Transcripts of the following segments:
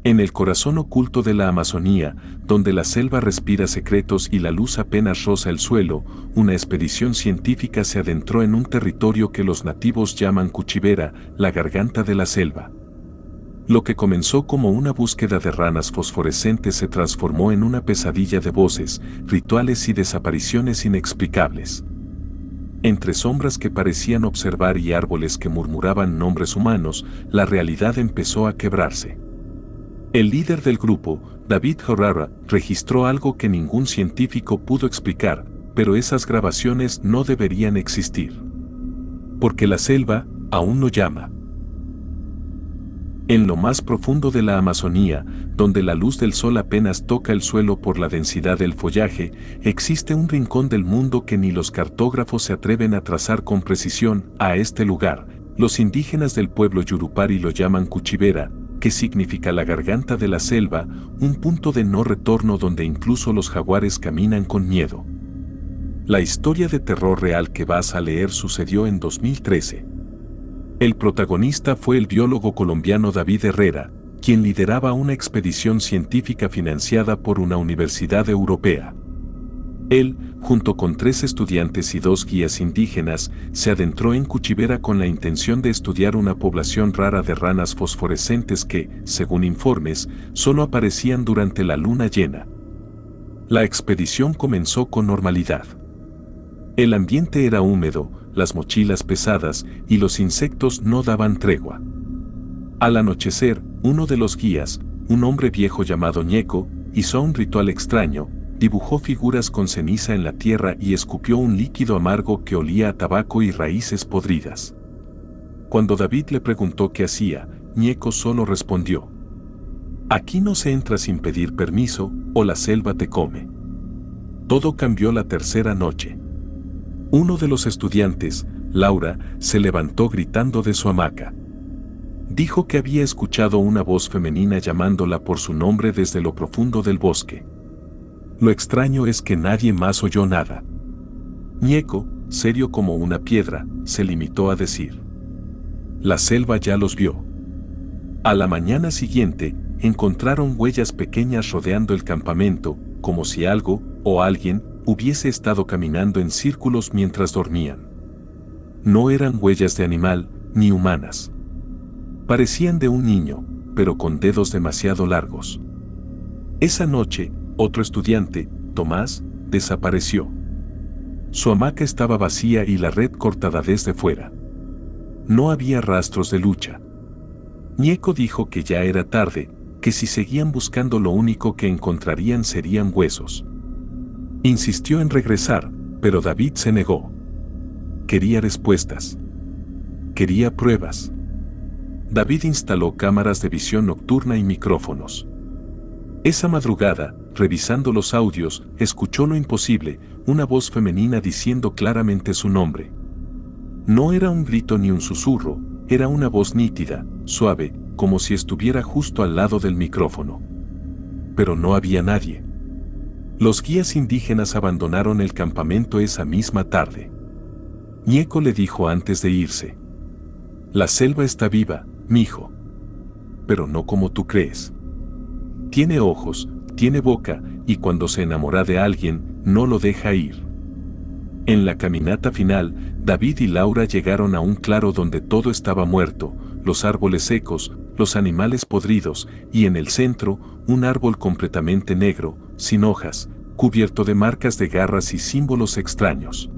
En el corazón oculto de la Amazonía, donde la selva respira secretos y la luz apenas roza el suelo, una expedición científica se adentró en un territorio que los nativos llaman Cuchivera, la garganta de la selva. Lo que comenzó como una búsqueda de ranas fosforescentes se transformó en una pesadilla de voces, rituales y desapariciones inexplicables. Entre sombras que parecían observar y árboles que murmuraban nombres humanos, la realidad empezó a quebrarse. El líder del grupo, David Herrera, registró algo que ningún científico pudo explicar, pero esas grabaciones no deberían existir. Porque la selva aún no llama. En lo más profundo de la Amazonía, donde la luz del sol apenas toca el suelo por la densidad del follaje, existe un rincón del mundo que ni los cartógrafos se atreven a trazar con precisión. A este lugar, los indígenas del pueblo Yurupari lo llaman Cuchivera, que significa la garganta de la selva, un punto de no retorno donde incluso los jaguares caminan con miedo. La historia de terror real que vas a leer sucedió en 2013. El protagonista fue el biólogo colombiano David Herrera, quien lideraba una expedición científica financiada por una universidad europea. Él, junto con 3 estudiantes y 2 guías indígenas, se adentró en Cuchivera con la intención de estudiar una población rara de ranas fosforescentes que, según informes, solo aparecían durante la luna llena. La expedición comenzó con normalidad. El ambiente era húmedo, las mochilas pesadas y los insectos no daban tregua. Al anochecer, uno de los guías, un hombre viejo llamado Ñeco, hizo un ritual extraño, dibujó figuras con ceniza en la tierra y escupió un líquido amargo que olía a tabaco y raíces podridas. Cuando David le preguntó qué hacía, Ñeco solo respondió: "Aquí no se entra sin pedir permiso, o la selva te come". Todo cambió la tercera noche. Uno de los estudiantes, Laura, se levantó gritando de su hamaca. Dijo que había escuchado una voz femenina llamándola por su nombre desde lo profundo del bosque. Lo extraño es que nadie más oyó nada. Ñeco, serio como una piedra, se limitó a decir: "La selva ya los vio". A la mañana siguiente, encontraron huellas pequeñas rodeando el campamento, como si algo, o alguien, hubiese estado caminando en círculos mientras dormían. No eran huellas de animal, ni humanas. Parecían de un niño, pero con dedos demasiado largos. Esa noche, otro estudiante, Tomás, desapareció. Su hamaca estaba vacía y la red cortada desde fuera. No había rastros de lucha. Ñeco dijo que ya era tarde, que si seguían buscando lo único que encontrarían serían huesos. Insistió en regresar, pero David se negó. Quería respuestas. Quería pruebas. David instaló cámaras de visión nocturna y micrófonos. Esa madrugada, revisando los audios, escuchó lo imposible, una voz femenina diciendo claramente su nombre. No era un grito ni un susurro, era una voz nítida, suave, como si estuviera justo al lado del micrófono. Pero no había nadie. Los guías indígenas abandonaron el campamento esa misma tarde. Ñeco le dijo antes de irse: "La selva está viva, mijo. Pero no como tú crees. Tiene ojos, tiene boca, y cuando se enamora de alguien, no lo deja ir". En la caminata final, David y Laura llegaron a un claro donde todo estaba muerto, los árboles secos, los animales podridos, y en el centro, un árbol completamente negro, sin hojas, cubierto de marcas de garras y símbolos extraños.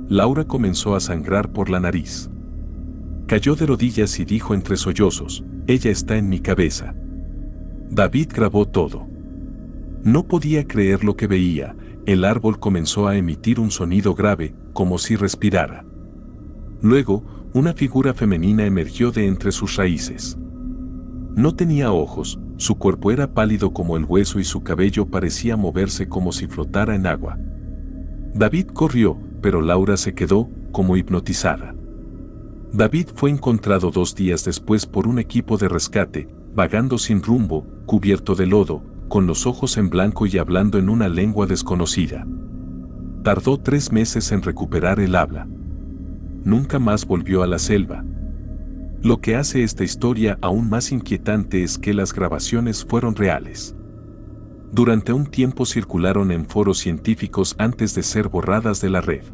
Laura comenzó a sangrar por la nariz. Cayó de rodillas y dijo entre sollozos: "Ella está en mi cabeza". David grabó todo. No podía creer lo que veía. El árbol comenzó a emitir un sonido grave, como si respirara. Luego, una figura femenina emergió de entre sus raíces. No tenía ojos, su cuerpo era pálido como el hueso y su cabello parecía moverse como si flotara en agua. David corrió, pero Laura se quedó, como hipnotizada. David fue encontrado 2 días después por un equipo de rescate, vagando sin rumbo, cubierto de lodo, con los ojos en blanco y hablando en una lengua desconocida. Tardó 3 meses en recuperar el habla. Nunca más volvió a la selva. Lo que hace esta historia aún más inquietante es que las grabaciones fueron reales. Durante un tiempo circularon en foros científicos antes de ser borradas de la red.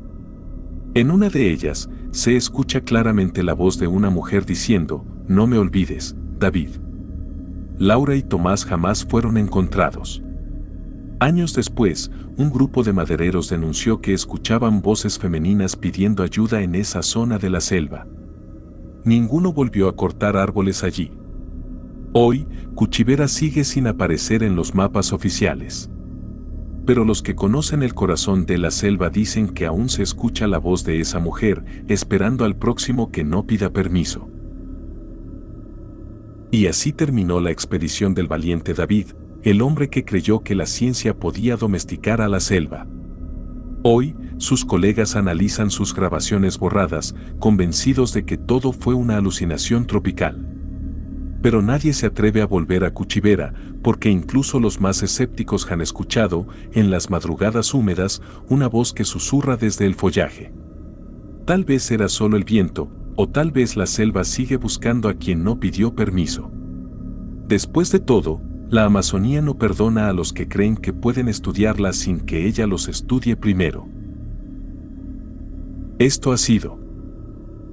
En una de ellas, se escucha claramente la voz de una mujer diciendo: "No me olvides, David". Laura y Tomás jamás fueron encontrados. Años después, un grupo de madereros denunció que escuchaban voces femeninas pidiendo ayuda en esa zona de la selva. Ninguno volvió a cortar árboles allí. Hoy, Cuchivera sigue sin aparecer en los mapas oficiales. Pero los que conocen el corazón de la selva dicen que aún se escucha la voz de esa mujer, esperando al próximo que no pida permiso. Y así terminó la expedición del valiente David, el hombre que creyó que la ciencia podía domesticar a la selva. Hoy, sus colegas analizan sus grabaciones borradas, convencidos de que todo fue una alucinación tropical. Pero nadie se atreve a volver a Cuchivera, porque incluso los más escépticos han escuchado, en las madrugadas húmedas, una voz que susurra desde el follaje. Tal vez era solo el viento, o tal vez la selva sigue buscando a quien no pidió permiso. Después de todo, la Amazonía no perdona a los que creen que pueden estudiarla sin que ella los estudie primero. Esto ha sido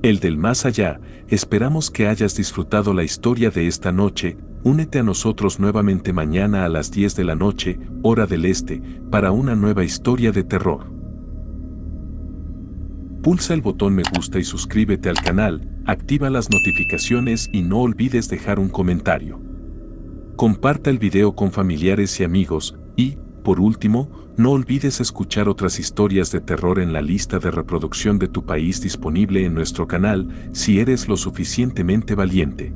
El del Más Allá. Esperamos que hayas disfrutado la historia de esta noche. Únete a nosotros nuevamente mañana a las 10 de la noche, hora del este, para una nueva historia de terror. Pulsa el botón me gusta y suscríbete al canal, activa las notificaciones y no olvides dejar un comentario. Comparta el video con familiares y amigos y, por último, no olvides escuchar otras historias de terror en la lista de reproducción de tu país disponible en nuestro canal si eres lo suficientemente valiente.